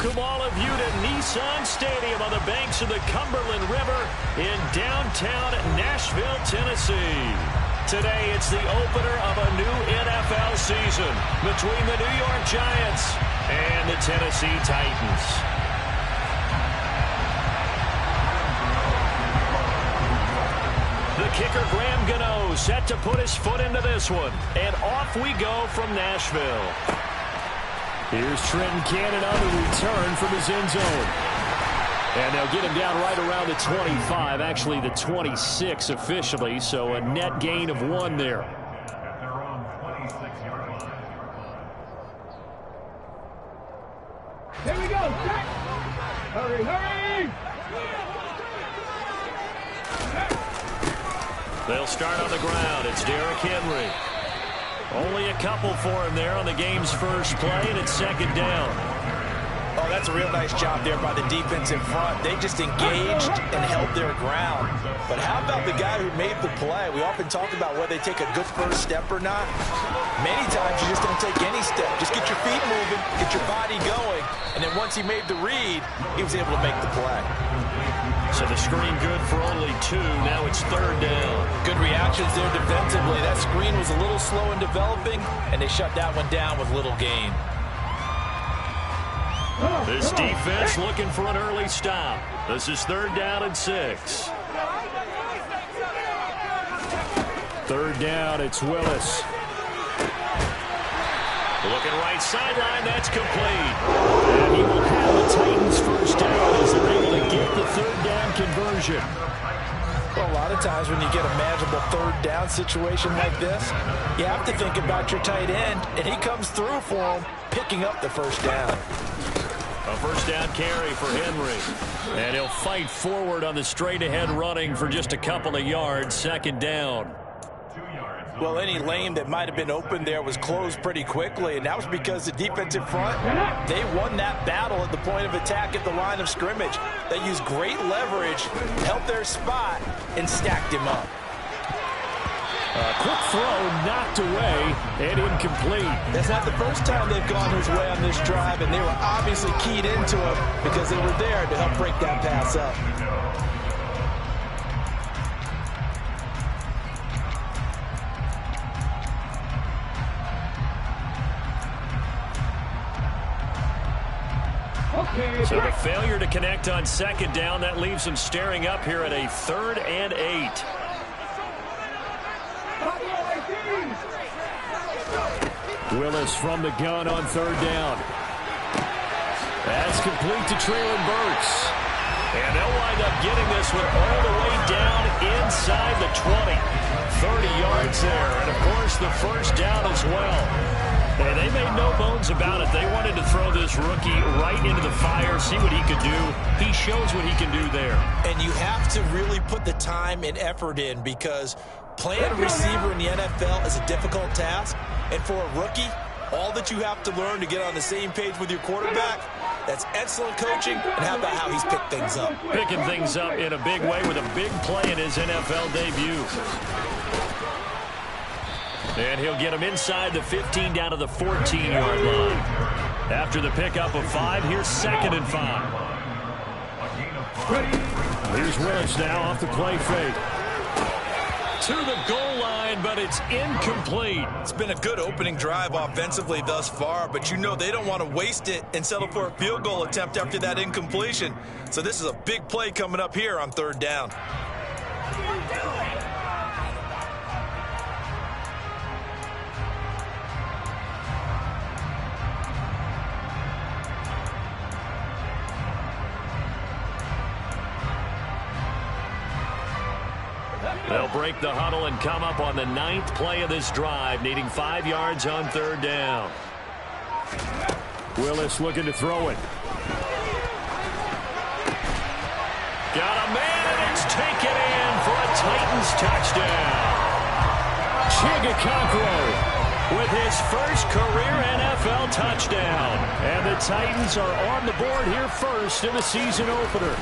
welcome all of you to Nissan Stadium on the banks of the Cumberland River in downtown Nashville, Tennessee. Today, it's the opener of a new NFL season between the New York Giants and the Tennessee Titans. The kicker, Graham Gano, set to put his foot into this one. And off we go from Nashville. Here's Trenton Cannon on the return from his end zone. And they'll get him down right around the 25, actually the 26 officially, so a net gain of 1 there. Here we go, Jack! Hurry, hurry! They'll start on the ground. It's Derrick Henry. Only a couple for him there on the game's first play, and it's second down. Oh, that's a real nice job there by the defense in front. They just engaged and held their ground. But how about the guy who made the play? We often talk about whether they take a good first step or not. Many times you just don't take any step. Just get your feet moving, get your body going. And then once he made the read, he was able to make the play. So the screen good for only 2. Now it's third down. Good reactions there defensively. That screen was a little slow in developing, and they shut that one down with little gain. This defense looking for an early stop. This is third down and 6. Third down, it's Willis. Looking right sideline, that's complete. And he will have the Titans first down as they're able to get the third down conversion. Well, a lot of times when you get a manageable third down situation like this, you have to think about your tight end, and he comes through for him, picking up the first down. A first down carry for Henry. And he'll fight forward on the straight-ahead running for just a couple of yards, second down. Well, any lane that might have been open there was closed pretty quickly, and that was because the defensive front, they won that battle at the point of attack at the line of scrimmage. They used great leverage, held their spot, and stacked him up. A quick throw knocked away and incomplete. That's not the first time they've gone his way on this drive, and they were obviously keyed into him because they were there to help break that pass up. So the failure to connect on second down, that leaves them staring up here at a 3rd and 8. Willis from the gun on third down. That's complete to Treylon Burks. And they'll wind up getting this one all the way down inside the 20. 30 yards there. And, of course, the first down as well. And they made no bones about it. They wanted to throw this rookie right into the fire, see what he could do. He shows what he can do there. And you have to really put the time and effort in because playing a receiver in the NFL is a difficult task. And for a rookie, all that you have to learn to get on the same page with your quarterback, that's excellent coaching. And how about how he's picked things up? Picking things up in a big way with a big play in his NFL debut. And he'll get him inside the 15 down to the 14-yard line. After the pickup of 5, here's 2nd and 5. Here's Willis now off the play fake. To the goal line, but it's incomplete. It's been a good opening drive offensively thus far, but you know they don't want to waste it and settle for a field goal attempt after that incompletion. So this is a big play coming up here on third down. They'll break the huddle and come up on the 9th play of this drive, needing 5 yards on third down. Willis looking to throw it. Got a man, and it's taken in for a Titans touchdown. Chigga with his first career NFL touchdown. And the Titans are on the board here first in the season opener.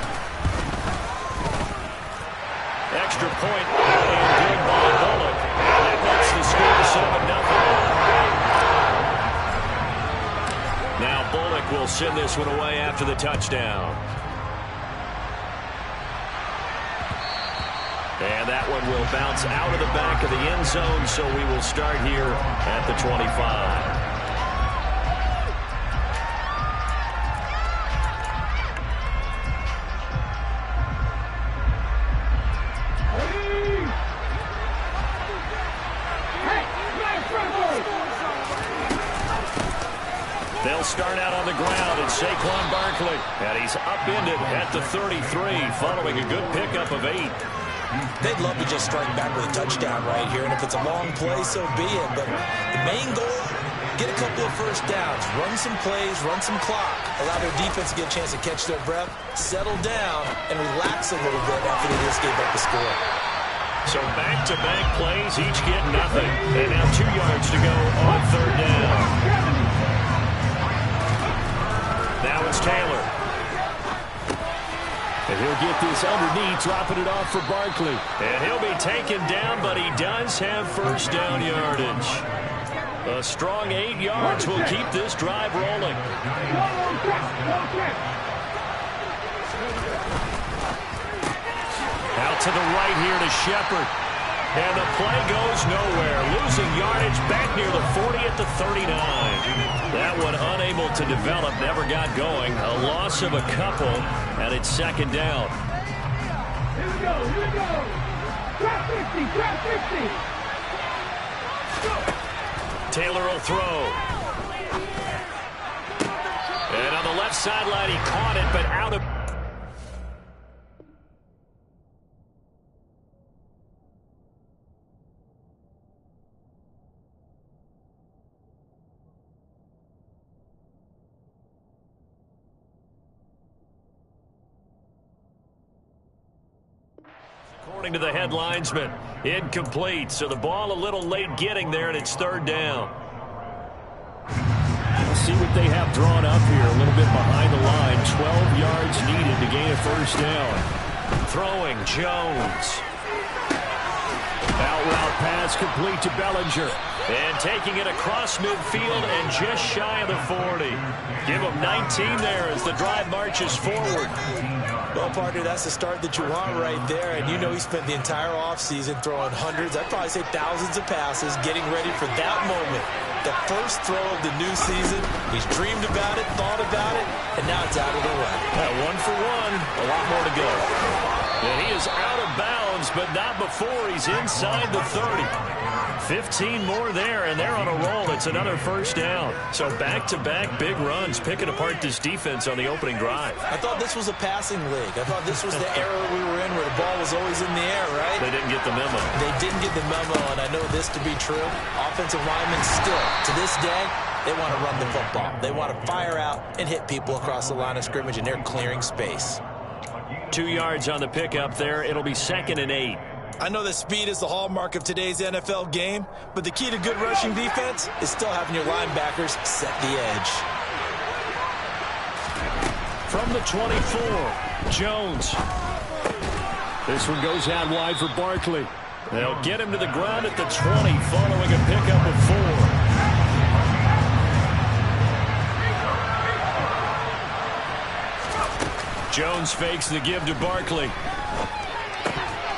Extra point and good by Bullock. That makes the score 7-0. Now Bullock Vick will send this one away after the touchdown. And that one will bounce out of the back of the end zone, so we will start here at the 25. They'll start out on the ground, and Saquon Barkley. And he's upended at the 33, following a good pickup of 8. They'd love to just strike back with a touchdown right here, and if it's a long play, so be it. But the main goal, get a couple of first downs, run some plays, run some clock, allow their defense to get a chance to catch their breath, settle down, and relax a little bit after they just gave up the score. So back-to-back plays, each get nothing. And now 2 yards to go on third down. Now it's Taylor. And he'll get this underneath, dropping it off for Barkley. And he'll be taken down, but he does have first down yardage. A strong 8 yards will keep this drive rolling. Out to the right here to Shepard. And the play goes nowhere. Losing yardage back near the 40 at the 39. That one unable to develop, never got going. A loss of a couple, and it's second down. Here we go, here we go. Trap 50, trap 50. Taylor will throw. And on the left sideline, he caught it, but out of... According to the headlinesman, incomplete. So the ball a little late getting there, and it's third down. Let's see what they have drawn up here. A little bit behind the line. 12 yards needed to gain a first down. Throwing, Jones. Out route pass complete to Bellinger. And taking it across midfield and just shy of the 40. Give him 19 there as the drive marches forward. Well, partner, that's the start that you want right there. And you know he spent the entire offseason throwing hundreds, I'd probably say thousands of passes, getting ready for that moment. The first throw of the new season. He's dreamed about it, thought about it, and now it's out of the way. 1 for 1, a lot more to go. And he is out of bounds, but not before he's inside the 30. 15 more there, and they're on a roll. It's another first down. So back-to-back big runs, picking apart this defense on the opening drive. I thought this was a passing league. I thought this was the era we were in where the ball was always in the air, right? They didn't get the memo. They didn't get the memo, and I know this to be true. Offensive linemen still, to this day, they want to run the football. They want to fire out and hit people across the line of scrimmage, and they're clearing space. 2 yards on the pickup there. It'll be 2nd and 8. I know that speed is the hallmark of today's NFL game, but the key to good rushing defense is still having your linebackers set the edge. From the 24, Jones. This one goes out wide for Barkley. They'll get him to the ground at the 20, following a pickup of 4. Jones fakes the give to Barkley.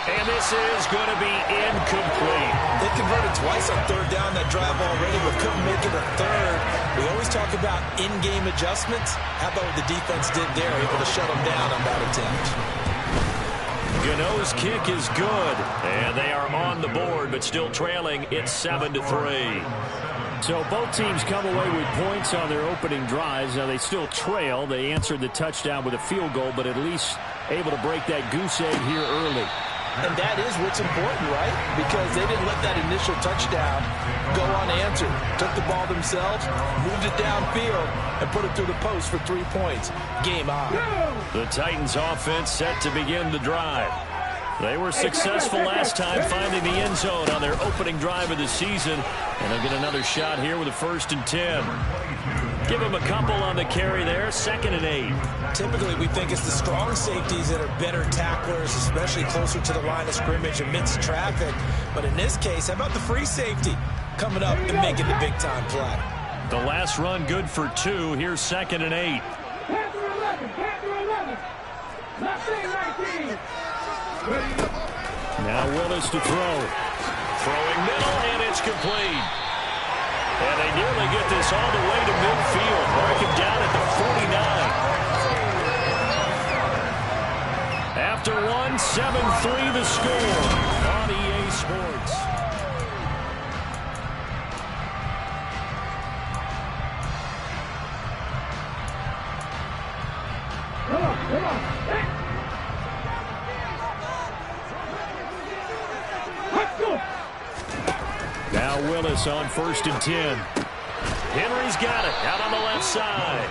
And this is going to be incomplete. They converted twice on third down that drive already, but couldn't make it a third. We always talk about in-game adjustments. How about what the defense did there, able to shut them down on that attempt. Gano's kick is good, and they are on the board, but still trailing. It's 7-3. So both teams come away with points on their opening drives. Now they still trail. They answered the touchdown with a field goal, but at least able to break that goose egg here early. And that is what's important, right? Because they didn't let that initial touchdown go unanswered. Took the ball themselves, moved it downfield, and put it through the post for 3 points. Game on. The Titans offense set to begin the drive. They were successful last time finding the end zone on their opening drive of the season. And they'll get another shot here with a 1st and 10. Give them a couple on the carry there, 2nd and 8. Typically, we think it's the strong safeties that are better tacklers, especially closer to the line of scrimmage amidst traffic. But in this case, how about the free safety coming up and making the big-time play? The last run good for 2. Here's 2nd and 8. Panther 11, Panther 11. Mustang 19. Now Willis to throw. Throwing middle, and it's complete. And they nearly get this all the way to midfield. Mark him down at the 49. After 1, 7-3 the score on EA Sports. Come on. Hey. Let's go. Now Willis on 1st and 10. Henry's got it out on the left side.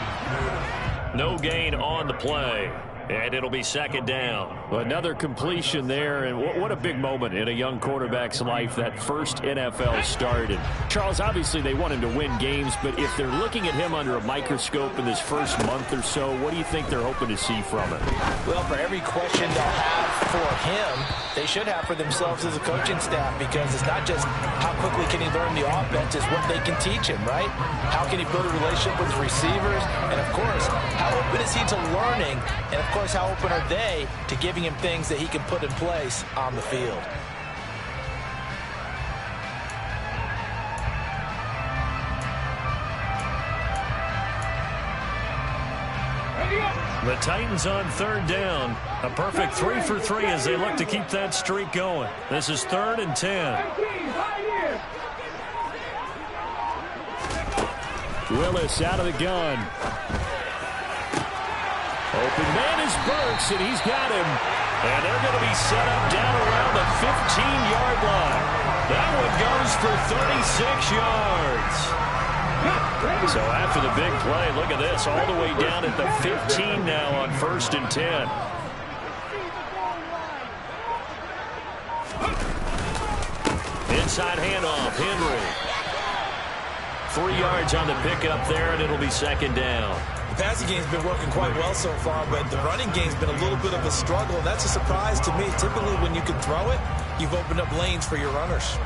No gain on the play. And it'll be 2nd down. Another completion there, and what a big moment in a young quarterback's life, that first NFL start. And Charles, obviously they want him to win games, but if they're looking at him under a microscope in this first month or so, what do you think they're hoping to see from him? Well, for every question they'll have for him, they should have for themselves as a coaching staff, because it's not just how quickly can he learn the offense, it's what they can teach him, right? How can he build a relationship with receivers? And, of course, how open is he to learning? And, of course, how open are they to giving him things that he can put in place on the field? The Titans on 3rd down. A perfect 3 for 3 as they look to keep that streak going. This is 3rd and 10. Willis out of the gun. Open man is Burks, and he's got him. And they're going to be set up down around the 15-yard line. That one goes for 36 yards. So after the big play, look at this, all the way down at the 15 now on 1st and 10. Inside handoff, Henry. 3 yards on the pickup there, and it'll be 2nd down. The passing game's been working quite well so far, but the running game's been a little bit of a struggle, and that's a surprise to me. Typically, when you can throw it, you've opened up lanes for your runners.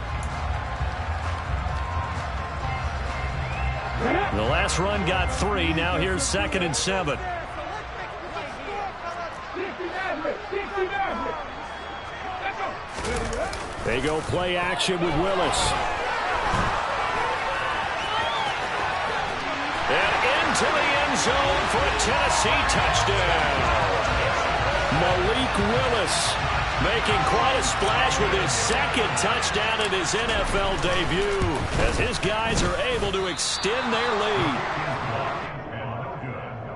The last run got 3. Now here's 2nd and 7. They go play action with Willis. And into the end zone for a Tennessee touchdown. Malik Willis making quite a splash with his 2nd touchdown in his NFL debut, as his guys are able to extend their lead.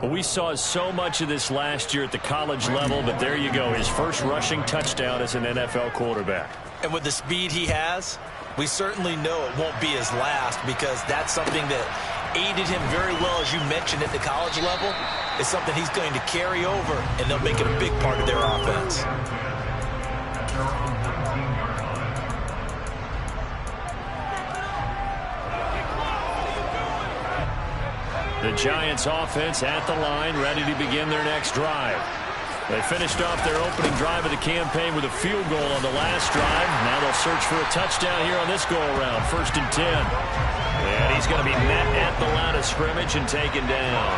Well, we saw so much of this last year at the college level, but there you go, his first rushing touchdown as an NFL quarterback. And with the speed he has, we certainly know it won't be his last, because that's something that aided him very well, as you mentioned, at the college level. It's something he's going to carry over, and they'll make it a big part of their offense. The Giants offense at the line, ready to begin their next drive. They finished off their opening drive of the campaign with a field goal on the last drive. Now they'll search for a touchdown here on this go-around, 1st and 10. And he's going to be met at the line of scrimmage and taken down.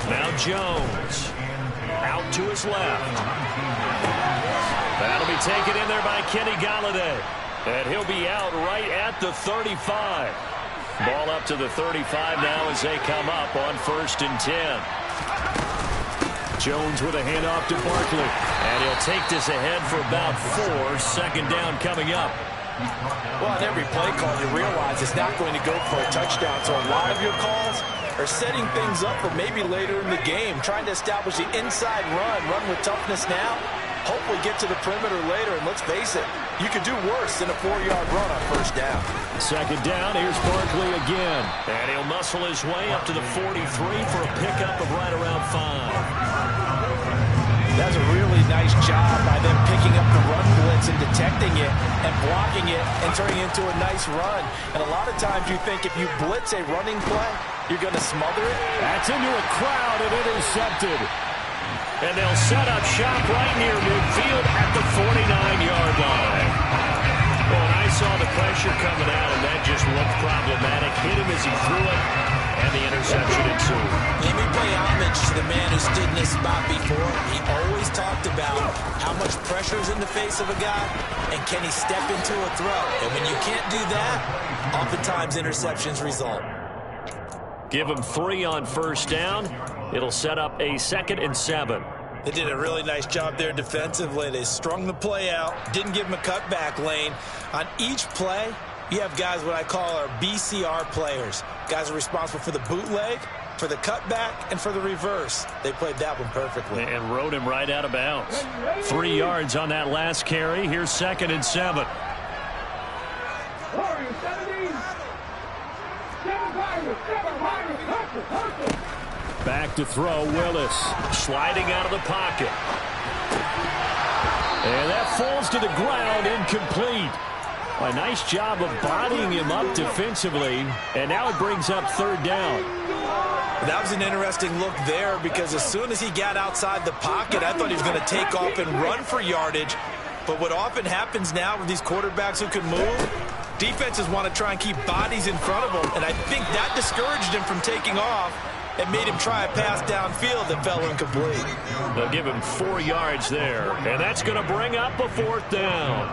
Now Jones out to his left. That'll be taken in there by Kenny Golladay. And he'll be out right at the 35. Ball up to the 35 now as they come up on 1st and 10. Jones with a handoff to Barkley. And he'll take this ahead for about 4. 2nd down coming up. Well, on every play call, you realize it's not going to go for a touchdown. So a lot of your calls are setting things up for maybe later in the game, trying to establish the inside run with toughness now. Hopefully get to the perimeter later, and let's face it, you could do worse than a 4-yard run on 1st down. 2nd down, here's Barkley again. And he'll muscle his way up to the 43 for a pickup of right around 5. That's a really nice job by them picking up the run blitz and detecting it and blocking it and turning it into a nice run. And a lot of times you think if you blitz a running play, you're going to smother it. That's into a crowd and intercepted. And they'll set up shop right near midfield at the 49-yard line. Well, nice saw the pressure coming out, and that just looked problematic. Hit him as he threw it, and the interception ensued. Let me pay homage to the man who stood in this spot before. He always talked about how much pressure is in the face of a guy, and can he step into a throw. And when you can't do that, oftentimes interceptions result. Give him 3 on first down. It'll set up a 2nd and 7. They did a really nice job there defensively. They strung the play out, didn't give him a cutback lane. On each play, you have guys what I call our BCR players. Guys are responsible for the bootleg, for the cutback, and for the reverse. They played that one perfectly. And rode him right out of bounds. 3 yards on that last carry. Here's 2nd and 7. Back to throw, Willis. Sliding out of the pocket. And that falls to the ground, incomplete. A nice job of bodying him up defensively. And now it brings up 3rd down. That was an interesting look there because as soon as he got outside the pocket, I thought he was going to take off and run for yardage. But what often happens now with these quarterbacks who can move, defenses want to try and keep bodies in front of them. And I think that discouraged him from taking off and made him try a pass downfield that fell incomplete. They'll give him 4 yards there. And that's going to bring up a 4th down.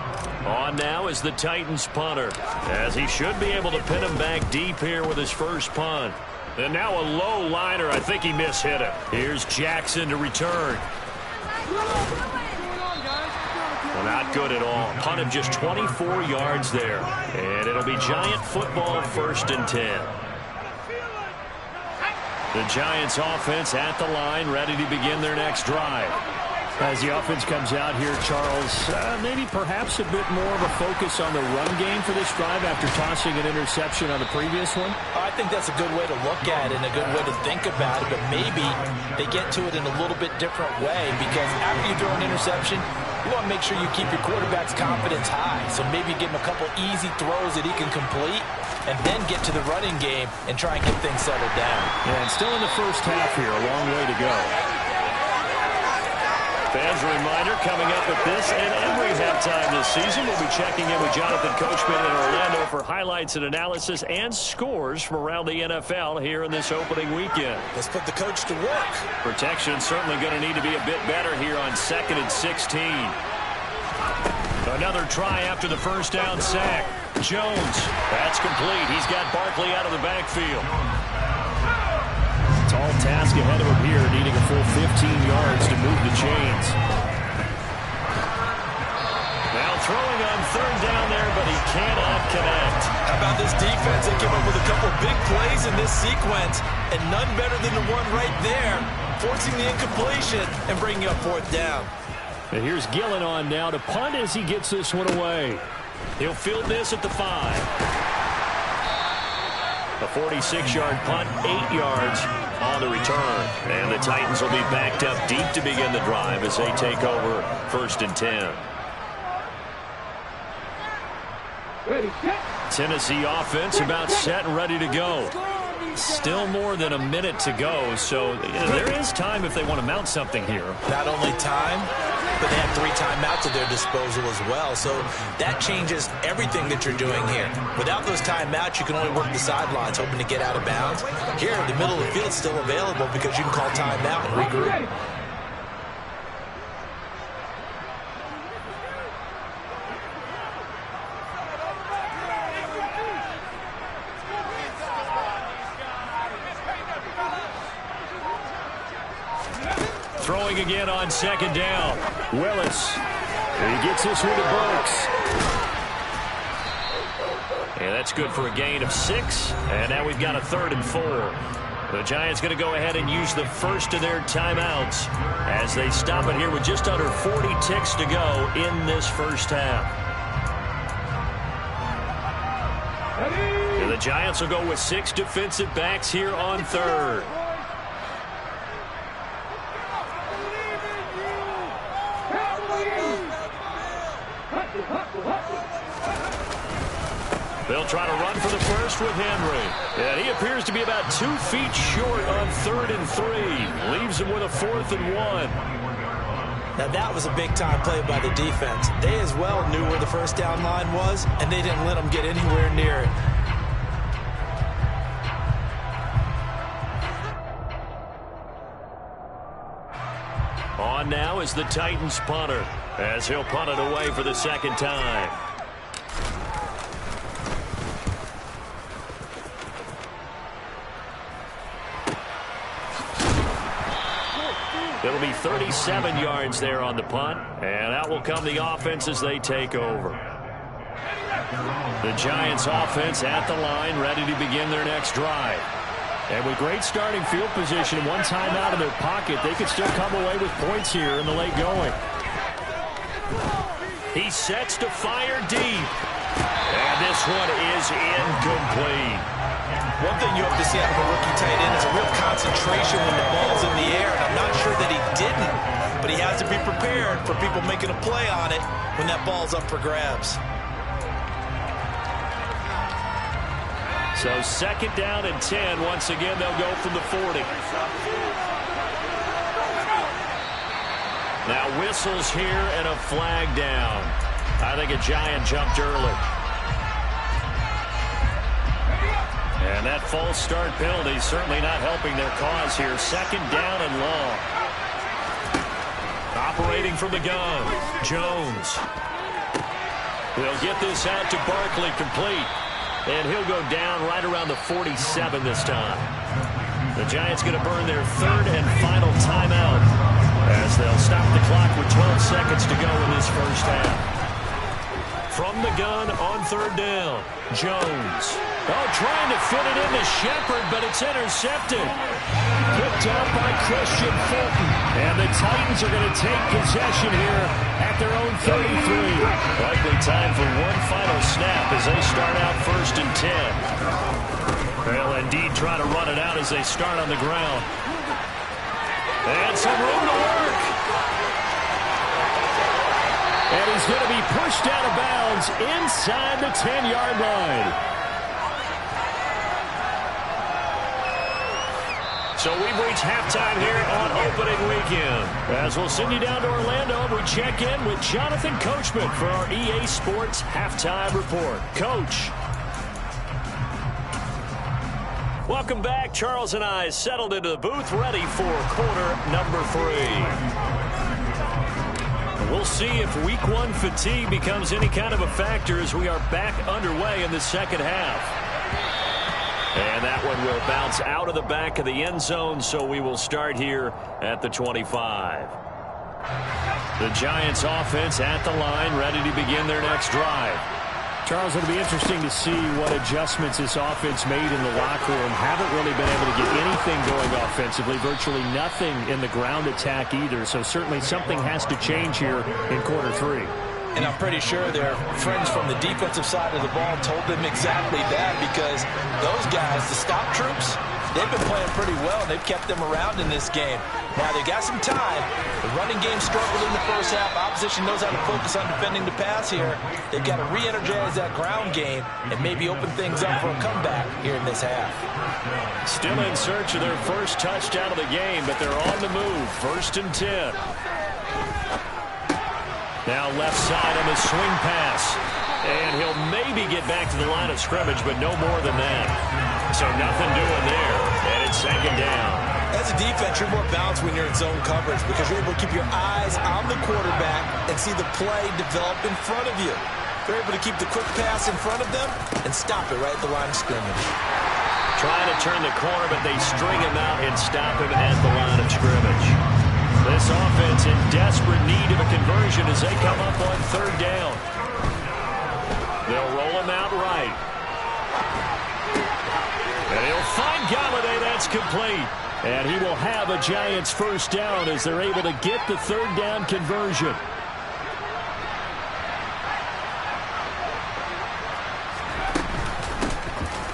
On now is the Titans punter, as he should be able to pin him back deep here with his first punt. And now a low liner. I think he mishit it. Here's Jackson to return. Well, not good at all. Punt him just 24 yards there. And it'll be Giant football, 1st and 10. The Giants offense at the line, ready to begin their next drive. As the offense comes out here, Charles, maybe perhaps a bit more of a focus on the run game for this drive after tossing an interception on the previous one? I think that's a good way to look at it and a good way to think about it, but maybe they get to it in a little bit different way because after you throw an interception, you want to make sure you keep your quarterback's confidence high. So maybe give him a couple easy throws that he can complete and then get to the running game and try and get things settled down. And still in the first half here, a long way to go. Fans, a reminder, coming up at this and every halftime this season, we'll be checking in with Jonathan Coachman in Orlando for highlights and analysis and scores from around the NFL here in this opening weekend. Let's put the coach to work. Protection certainly going to need to be a bit better here on 2nd and 16. Another try after the first down sack. Jones, that's complete. He's got Barkley out of the backfield. Tall task ahead of him here, needing a full 15 yards to move the chains. Now throwing on 3rd down there, but he cannot connect. How about this defense? They came up with a couple big plays in this sequence, and none better than the one right there, forcing the incompletion and bringing up 4th down. And here's Gillen on now to punt as he gets this one away. He'll field this at the 5. A 46-yard punt, 8 yards on the return. And the Titans will be backed up deep to begin the drive as they take over 1st and 10. Ready, set. Tennessee offense about set and ready to go. Still more than a minute to go, so there is time if they want to mount something here. Not only time, but they have 3 timeouts at their disposal as well. So that changes everything that you're doing here. Without those timeouts, you can only work the sidelines, hoping to get out of bounds. Here, the middle of the field is still available because you can call timeout and regroup. Throwing again on 2nd down. Willis. He gets this one to Burks. And that's good for a gain of 6. And now we've got a 3rd and 4. The Giants going to go ahead and use the first of their timeouts as they stop it here with just under 40 ticks to go in this first half. And the Giants will go with 6 defensive backs here on 3rd. They'll try to run for the first with Henry. And he appears to be about 2 feet short on 3rd and 3. Leaves him with a 4th and 1. Now, that was a big-time play by the defense. They as well knew where the first down line was, and they didn't let them get anywhere near it. On now is the Titans punter, as he'll punt it away for the second time. It'll be 37 yards there on the punt, and out will come the offense as they take over. The Giants offense at the line, ready to begin their next drive. And with great starting field position, one timeout in their pocket, they could still come away with points here in the late going. He sets to fire deep. And this one is incomplete. One thing you have to see out of a rookie tight end is a real concentration when the ball's in the air, and I'm not sure that he didn't, but he has to be prepared for people making a play on it when that ball's up for grabs. So second down and 10. Once again, they'll go from the 40. Now whistles here and a flag down. I think a Giant jumped early. And that false start penalty certainly not helping their cause here. Second down and long. Operating from the gun, Jones. They'll get this out to Barkley, complete. And he'll go down right around the 47 this time. The Giants going to burn their third and final timeout as they'll stop the clock with 12 seconds to go in this first half. From the gun on third down, Jones. Oh, trying to fit it into Shepard, but it's intercepted. Picked up by Christian Fulton. And the Titans are going to take possession here at their own 33. Likely time for one final snap as they start out first and 10. They'll indeed try to run it out as they start on the ground. And some room to work. And he's going to be pushed out of bounds inside the 10-yard line. So we've reached halftime here on opening weekend. As we'll send you down to Orlando, we check in with Jonathan Coachman for our EA Sports Halftime Report. Coach. Welcome back. Charles and I settled into the booth, ready for quarter number 3. We'll see if week 1 fatigue becomes any kind of a factor as we are back underway in the second half. And that one will bounce out of the back of the end zone, so we will start here at the 25. The Giants offense at the line, ready to begin their next drive. Charles, it'll be interesting to see what adjustments this offense made in the locker room. Haven't really been able to get anything going offensively, virtually nothing in the ground attack either, so certainly something has to change here in quarter 3. And I'm pretty sure their friends from the defensive side of the ball told them exactly that, because those guys, the stop troops, they've been playing pretty well, and they've kept them around in this game. Now, they got some time. The running game struggled in the first half. Opposition knows how to focus on defending the pass here. They've got to re-energize that ground game and maybe open things up for a comeback here in this half. Still in search of their first touchdown of the game, but they're on the move. First and 10. Now left side on the swing pass. And he'll maybe get back to the line of scrimmage, but no more than that. So nothing doing there. And it's second down. As a defense, you're more balanced when you're in zone coverage because you're able to keep your eyes on the quarterback and see the play develop in front of you. They're able to keep the quick pass in front of them and stop it right at the line of scrimmage. Trying to turn the corner, but they string him out and stop him at the line of scrimmage. This offense in desperate need of a conversion as they come up on third down. They'll roll him out right. And he'll find Golladay. That's complete. And he will have a Giants first down as they're able to get the third down conversion.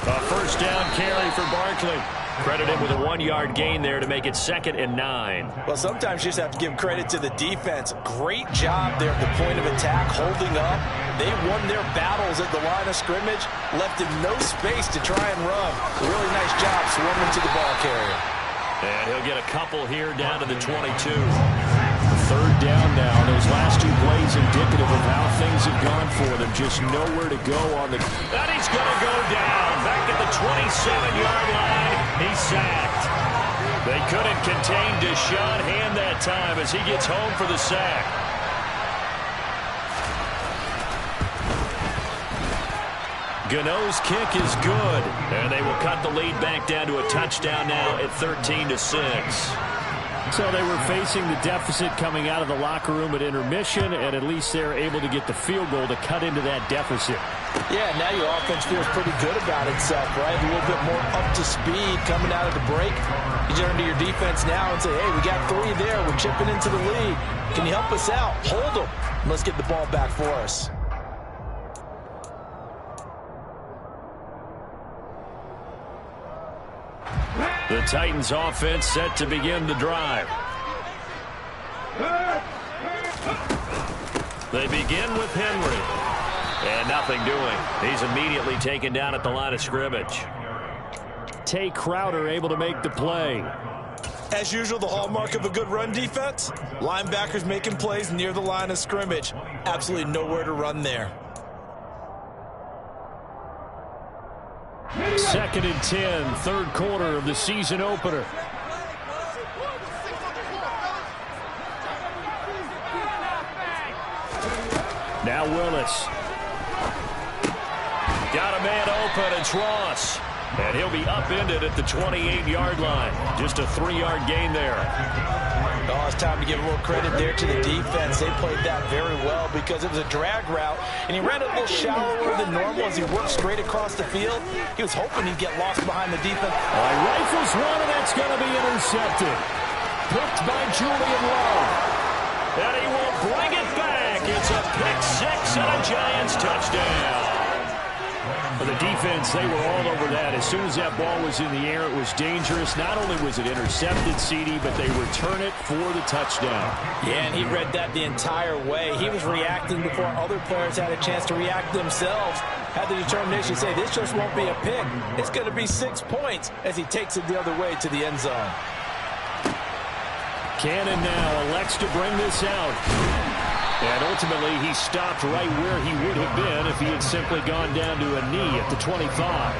A first down carry for Barkley. Credited with a 1-yard gain there to make it 2nd and 9. Well, sometimes you just have to give credit to the defense. Great job there at the point of attack, holding up. They won their battles at the line of scrimmage, left him no space to try and run. Really nice job swarming to the ball carrier. And he'll get a couple here down to the 22. Third down now. Those last two plays indicative of how things have gone for them. Just nowhere to go on the... And he's going to go down. Back at the 27-yard line. He's sacked. They couldn't contain Deshaun Hand that time as he gets home for the sack. Gano's kick is good. And they will cut the lead back down to a touchdown now at 13-6. So they were facing the deficit coming out of the locker room at intermission, and at least they're able to get the field goal to cut into that deficit. Yeah, now your offense feels pretty good about itself, right? A little bit more up to speed coming out of the break. You turn to your defense now and say, hey, we got 3 there. We're chipping into the lead. Can you help us out? Hold them. Let's get the ball back for us. The Titans offense set to begin the drive. They begin with Henry. And nothing doing. He's immediately taken down at the line of scrimmage. Tay Crowder able to make the play. As usual, the hallmark of a good run defense. Linebackers making plays near the line of scrimmage. Absolutely nowhere to run there. 2nd and 10, third quarter of the season opener. Now Willis. Got a man open, it's Ross. And he'll be upended at the 28-yard line. Just a 3-yard gain there. Oh, it's time to give a little credit there to the defense. They played that very well because it was a drag route, and he ran a little shallower than normal as he worked straight across the field. He was hoping he'd get lost behind the defense. Rifles one, and that's going to be intercepted. Picked by Julian Love. And he will bring it back. It's a pick 6 and a Giants touchdown. For the defense, they were all over that. As soon as that ball was in the air, it was dangerous. Not only was it intercepted, CD, but they return it for the touchdown. Yeah, and he read that the entire way. He was reacting before other players had a chance to react themselves. Had the determination to say, this just won't be a pick. It's going to be 6 points as he takes it the other way to the end zone. Cannon now elects to bring this out. And ultimately, he stopped right where he would have been if he had simply gone down to a knee at the 25.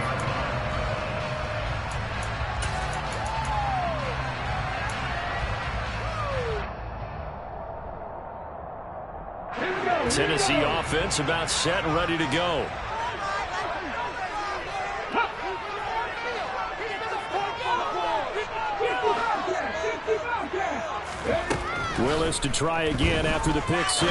Tennessee offense about set and ready to go. Willis to try again after the pick 6.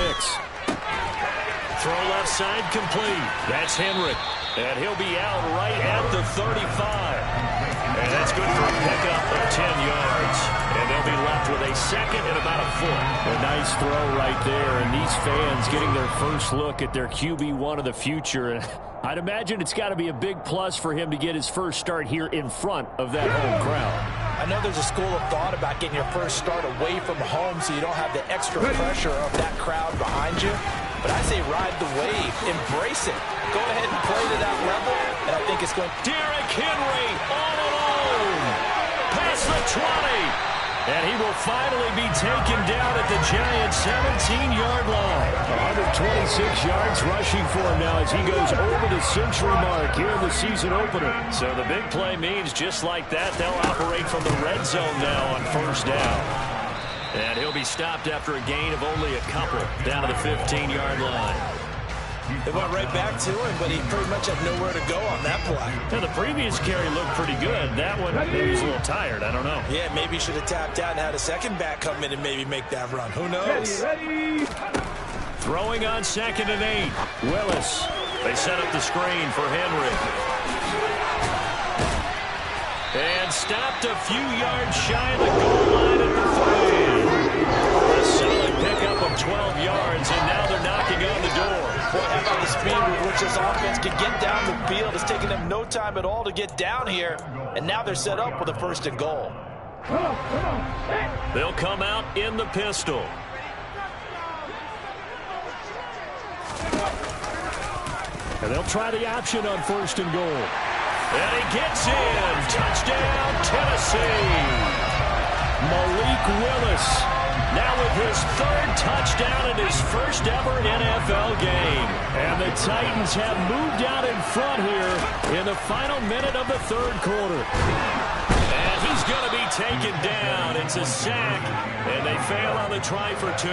Throw left side complete. That's Henry. And he'll be out right at the 35. And that's good for a pickup of 10 yards. And they'll be left with a second and about a foot. A nice throw right there. And these fans getting their first look at their QB1 of the future. And I'd imagine it's got to be a big plus for him to get his first start here in front of that home crowd. I know there's a school of thought about getting your first start away from home so you don't have the extra pressure of that crowd behind you. But I say ride the wave. Embrace it. Go ahead and play to that level, and I think it's going... Derrick Henry all alone. Past the 20. And he will finally be taken down at the Giants' 17-yard line. 126 yards rushing for him now as he goes over the century mark here in the season opener. So the big play means just like that, they'll operate from the red zone now on first down. And he'll be stopped after a gain of only a couple down to the 15-yard line. It went right back to him, but he pretty much had nowhere to go on that play. Now, the previous carry looked pretty good. That one, maybe he was a little tired. I don't know. Yeah, maybe he should have tapped out and had a second back come in and maybe make that run. Who knows? Ready. Throwing on 2nd and 8. Willis. They set up the screen for Henry. And stopped a few yards shy of the goal line at the 3. A solid pickup of 12 yards, and now they're knocking on the door. Boy, how about the speed with which this offense can get down the field? It's taken them no time at all to get down here, and now they're set up with a 1st and goal. They'll come out in the pistol. And they'll try the option on 1st and goal. And he gets in. Touchdown, Tennessee. Malik Willis now with his third touchdown in his first ever NFL game. And the Titans have moved out in front here in the final minute of the third quarter. And he's going to be taken down. It's a sack, and they fail on the try for 2.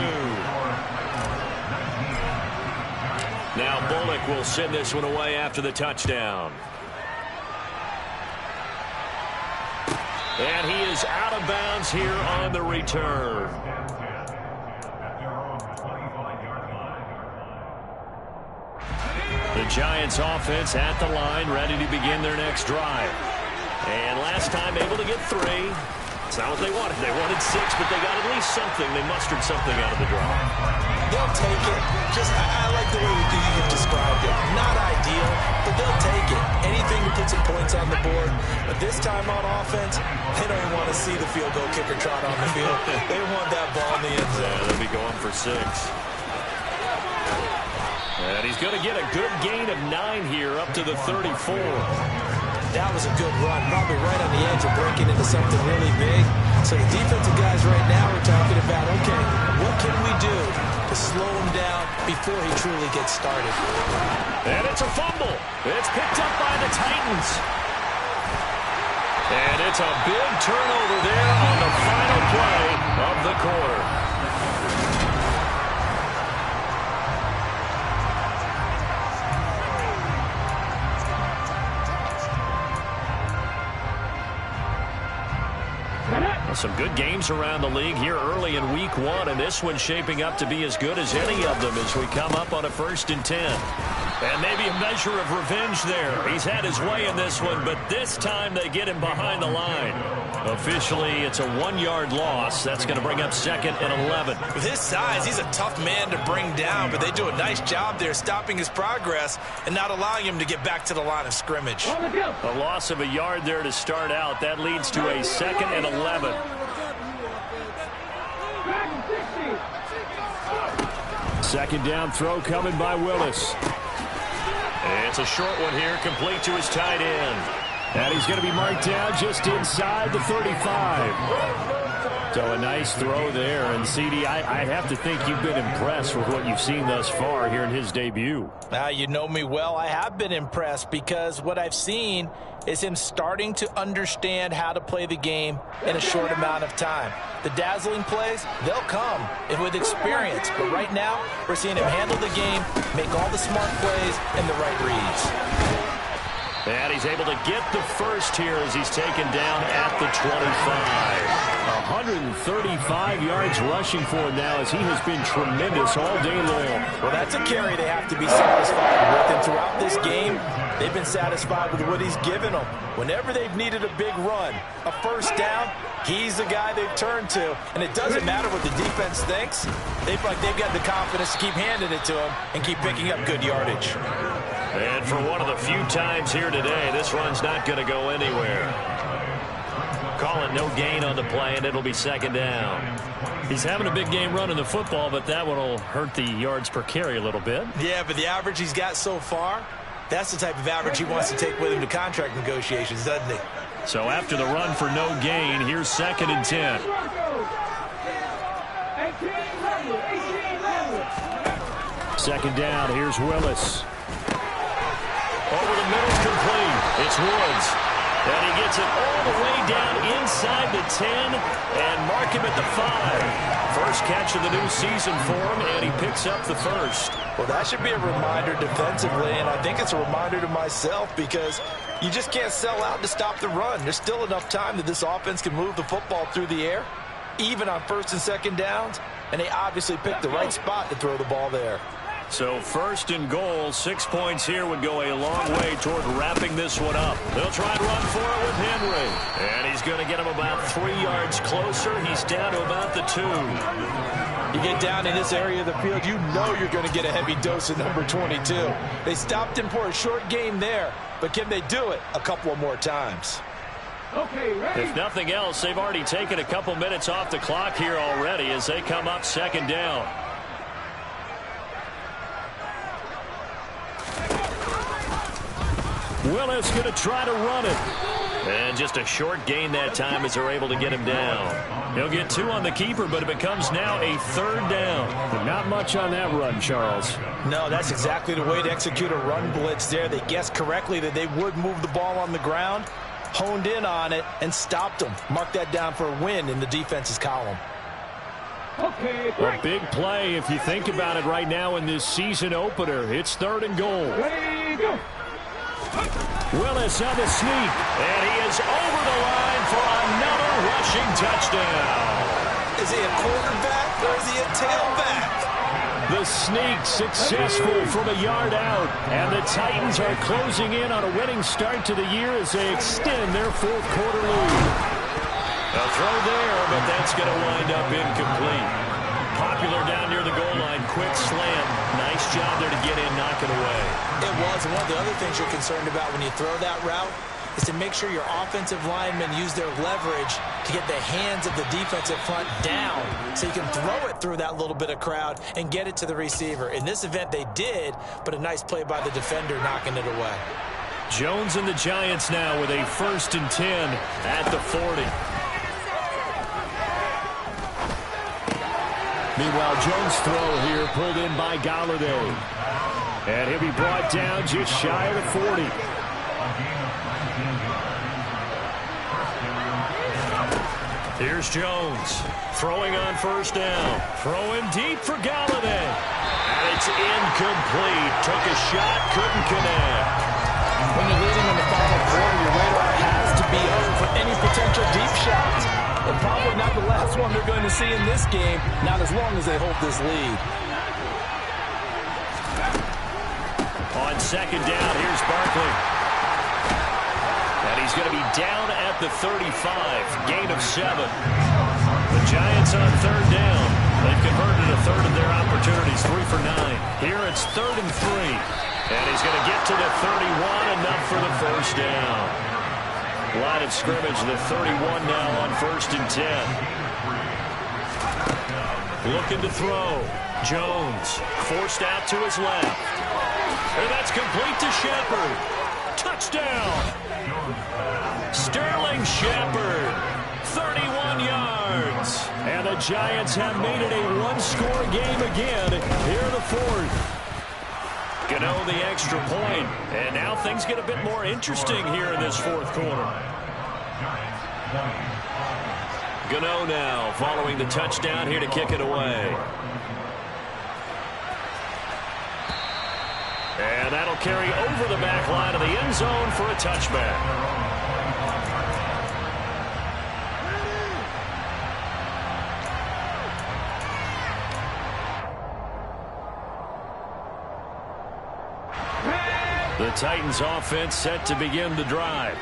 Now Bullock will send this one away after the touchdown. And he is out of bounds here on the return. The Giants offense at the line, ready to begin their next drive. And last time able to get 3. It's not what they wanted. They wanted 6, but they got at least something. They mustered something out of the drive. They'll take it. I like the way you've described it. Not ideal, but they'll take it. Anything to put some points on the board. But this time on offense, they don't even want to see the field goal kicker trot on the field. They want that ball in the end zone. Yeah, they'll be going for 6. And he's going to get a good gain of 9 here up to the 34. That was a good run, probably right on the edge of breaking into something really big. So the defensive guys right now are talking about, okay, what can we do to slow him down before he truly gets started? And it's a fumble. It's picked up by the Titans. And it's a big turnover there on the final play of the quarter. Some good games around the league here early in week 1, and this one's shaping up to be as good as any of them as we come up on a 1st and 10. And maybe a measure of revenge there. He's had his way in this one, but this time they get him behind the line. Officially, it's a 1-yard loss. That's going to bring up 2nd and 11. With his size, he's a tough man to bring down, but they do a nice job there stopping his progress and not allowing him to get back to the line of scrimmage. A loss of a yard there to start out. That leads to a 2nd and 11. Second down throw coming by Willis. It's a short one here, complete to his tight end. And he's going to be marked down just inside the 35. So a nice throw there. And, CD, I have to think you've been impressed with what you've seen thus far here in his debut. Now, you know me well. I have been impressed because what I've seen is him starting to understand how to play the game in a short amount of time. The dazzling plays, they'll come with experience. But right now, we're seeing him handle the game, make all the smart plays, and the right reads. And he's able to get the first here as he's taken down at the 25. 135 yards rushing for him now as he has been tremendous all day long. Well, that's a carry they have to be satisfied with. And throughout this game, they've been satisfied with what he's given them. Whenever they've needed a big run, a first down, he's the guy they've turned to. And it doesn't matter what the defense thinks. They've got the confidence to keep handing it to him and keep picking up good yardage. And for one of the few times here today, this run's not going to go anywhere. Call it no gain on the play, and it'll be 2nd down. He's having a big game running the football, but that one will hurt the yards per carry a little bit. Yeah, but the average he's got so far, that's the type of average he wants to take with him to contract negotiations, doesn't he? So after the run for no gain, here's 2nd and 10. Second down, here's Willis. Over the middle, complete. It's Woods. And he gets it all the way down inside the 10 and mark him at the 5. First catch of the new season for him, and he picks up the first. Well, that should be a reminder defensively, and I think it's a reminder to myself because you just can't sell out to stop the run. There's still enough time that this offense can move the football through the air, even on 1st and 2nd downs, and they obviously picked the right spot to throw the ball there. So 1st and goal, 6 points here would go a long way toward wrapping this one up. They'll try and run for it with Henry. And he's going to get him about 3 yards closer. He's down to about the 2. You get down in this area of the field, you know you're going to get a heavy dose of number 22. They stopped him for a short game there, but can they do it a couple of more times? Okay, ready? If nothing else, they've already taken a couple minutes off the clock here already as they come up 2nd down. Willis going to try to run it. And just a short gain that time as they're able to get him down. He'll get 2 on the keeper, but it becomes now a 3rd down. But not much on that run, Charles. No, that's exactly the way to execute a run blitz there. They guessed correctly that they would move the ball on the ground, honed in on it, and stopped them. Mark that down for a win in the defense's column. Okay, A big play if you think about it right now in this season opener. It's 3rd and goal. ready, go. Willis on the sneak, and he is over the line for another rushing touchdown. Is he a quarterback or is he a tailback? The sneak successful from a yard out, and the Titans are closing in on a winning start to the year as they extend their 4th quarter lead. A throw there, but that's going to wind up incomplete. Popular down near the goal line, quick slant. Nice job there to get in, knock it away. It was, and one of the other things you're concerned about when you throw that route is to make sure your offensive linemen use their leverage to get the hands of the defensive front down so you can throw it through that little bit of crowd and get it to the receiver. In this event, they did, but a nice play by the defender knocking it away. Jones and the Giants now with a 1st and 10 at the 40. Meanwhile, Jones' throw here pulled in by Golladay. And he'll be brought down just shy of the 40. Here's Jones throwing on 1st down. Throwing deep for Golladay. And it's incomplete. Took a shot, couldn't connect. When you're leading in the final quarter, your radar has to be on for any potential deep shots. And probably not the last one they're going to see in this game, not as long as they hold this lead. On 2nd down, here's Barkley. And he's going to be down at the 35, gain of 7. The Giants on 3rd down. They've converted a 3rd of their opportunities, 3 for 9. Here it's 3rd and 3. And he's going to get to the 31, enough for the 1st down. Line of scrimmage, the 31 now on 1st and 10. Looking to throw. Jones forced out to his left. And that's complete to Shepard. Touchdown. Sterling Shepard. 31 yards. And the Giants have made it a 1-score game again here in the 4th. Gano the extra point, and now things get a bit more interesting here in this 4th quarter. Gano now following the touchdown here to kick it away. And that'll carry over the back line of the end zone for a touchback. The Titans offense set to begin the drive.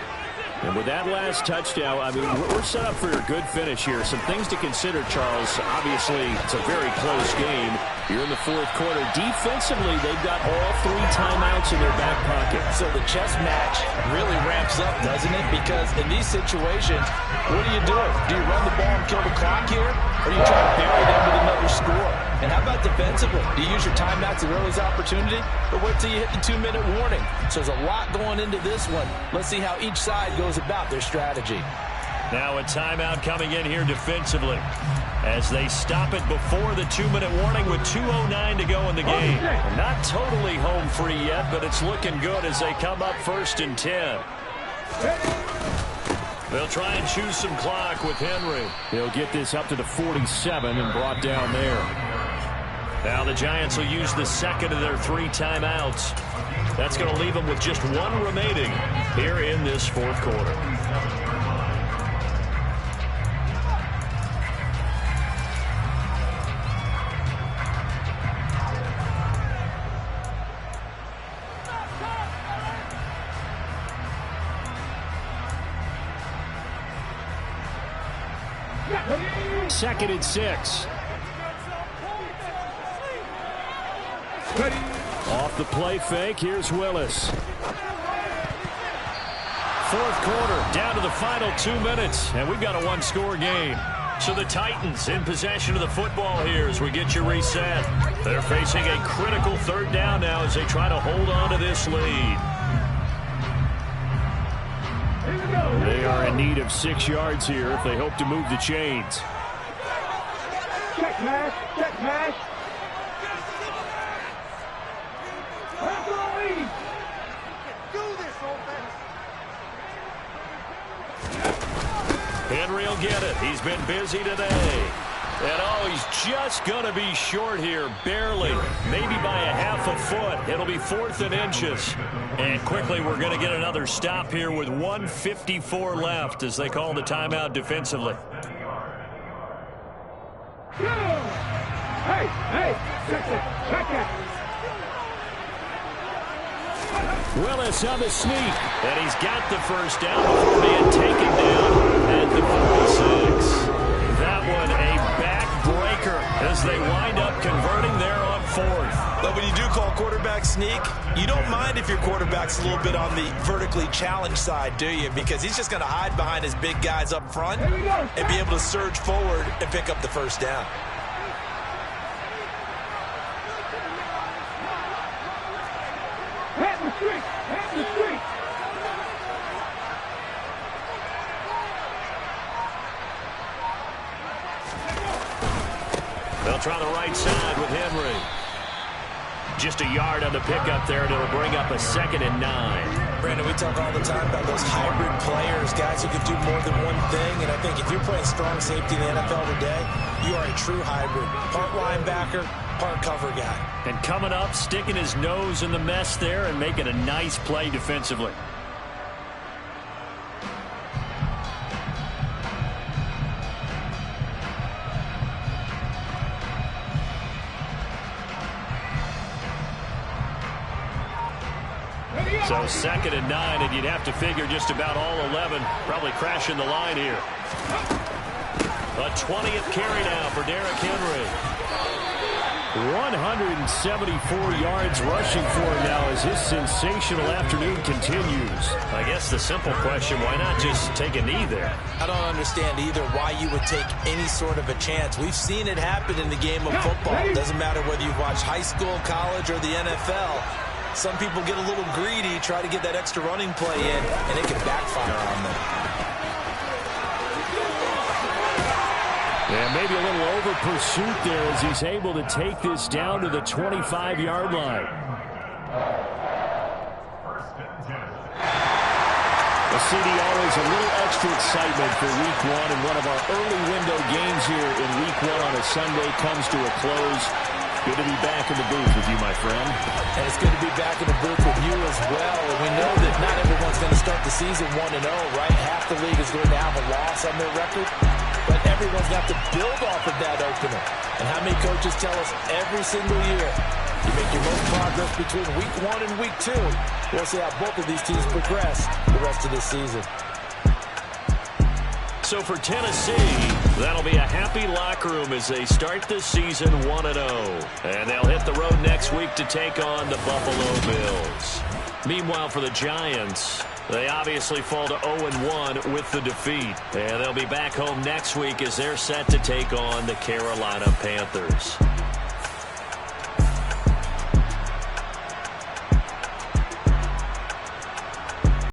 And with that last touchdown, I mean, we're set up for a good finish here. Some things to consider, Charles. Obviously, it's a very close game. You're in the 4th quarter. Defensively, they've got all 3 timeouts in their back pocket. So the chess match really ramps up, doesn't it? Because in these situations, what do you do? Do you run the ball and kill the clock here? Or do you try to bury them with another score? And how about defensively? Do you use your timeouts at earliest opportunity? Or wait till you hit the 2-minute warning? So there's a lot going into this one. Let's see how each side goes about their strategy. Now a timeout coming in here defensively as they stop it before the 2-minute warning with 2:09 to go in the game. Not totally home free yet, but it's looking good as they come up 1st and 10. They'll try and choose some clock with Henry. He'll get this up to the 47 and brought down there. Now the Giants will use the 2nd of their 3 timeouts. That's going to leave them with just 1 remaining here in this 4th quarter. Second and 6. Off the play fake, here's Willis. 4th quarter, down to the final 2 minutes, and we've got a 1-score game. So the Titans in possession of the football here as we get you reset. They're facing a critical 3rd down now as they try to hold on to this lead. They are in need of 6 yards here if they hope to move the chains. Check, man. Check, man. That's all we need. Do this, offense. Henry will get it. He's been busy today. And oh, he's just going to be short here, barely, maybe by a half a foot. It'll be 4th and inches. And quickly, we're going to get another stop here with 1:54 left as they call the timeout defensively. Hey, check that. Willis on the sneak, and he's got the first down before being taken down at the 46. That one a backbreaker as they wind up converting there on 4th. But when you do call quarterback sneak, you don't mind if your quarterback's a little bit on the vertically challenged side, do you? Because he's just going to hide behind his big guys up front and be able to surge forward and pick up the first down. They'll try the right side with Henry. Just a yard on the pickup there, and it'll bring up a 2nd and 9. Brandon, we talk all the time about those hybrid players, guys who can do more than one thing. And I think if you're playing strong safety in the NFL today, you are a true hybrid. Part linebacker, part cover guy. And coming up, sticking his nose in the mess there and making a nice play defensively. So 2nd and 9, and you'd have to figure just about all 11 probably crashing the line here. A 20th carry now for Derrick Henry. 174 yards rushing for him now as his sensational afternoon continues. I guess the simple question, why not just take a knee there? I don't understand either why you would take any sort of a chance. We've seen it happen in the game of football. It doesn't matter whether you've watched high school, college, or the NFL. Some people get a little greedy, try to get that extra running play in, and it can backfire on them. Yeah, maybe a little over pursuit there as he's able to take this down to the 25-yard line. The CDR is a little extra excitement for Week 1, and one of our early window games here in Week 1 on a Sunday comes to a close. Good to be back in the booth with you, my friend. And it's good to be back in the booth with you as well. And we know that not everyone's going to start the season 1-0, right? Half the league is going to have a loss on their record. But everyone's got to build off of that opener. And how many coaches tell us every single year, you make your most progress between Week 1 and Week 2. We'll see how both of these teams progress the rest of this season. So for Tennessee, that'll be a happy locker room as they start the season 1-0. And they'll hit the road next week to take on the Buffalo Bills. Meanwhile, for the Giants, they obviously fall to 0-1 with the defeat. And they'll be back home next week as they're set to take on the Carolina Panthers.